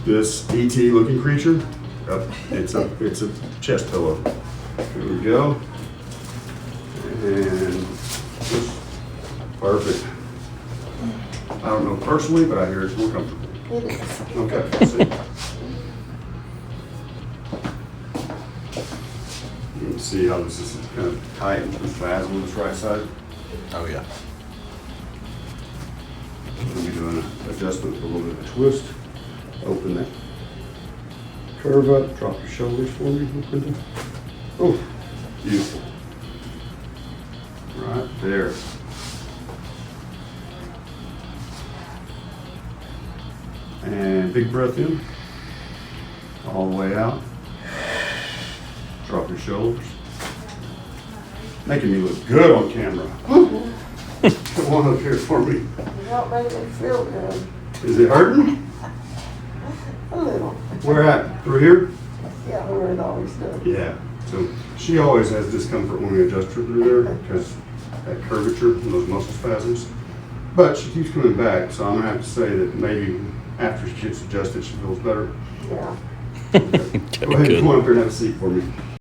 this ET looking creature. It's a chest pillow. Here we go. And perfect. I don't know personally, but I hear it's more comfortable. It is. Okay, let's see. You can see how this is kind of tight and fast on this right side. Oh, yeah. We'll be doing an adjustment with a little bit of a twist. Open that curve up, drop your shoulders for me, Linda. Oh, beautiful. Right there. And big breath in, all the way out. Drop your shoulders. Making me look good on camera. Come on up here for me. You don't make me feel good. Is it hurting? A little. Where at? Through here? Yeah, where it always does. Yeah. So she always has discomfort when we adjust her through there because that curvature and those muscle spasms. But she keeps coming back, so I'm gonna have to say that maybe after she gets adjusted, she feels better. Yeah. Go ahead and come on up here and have a seat for me.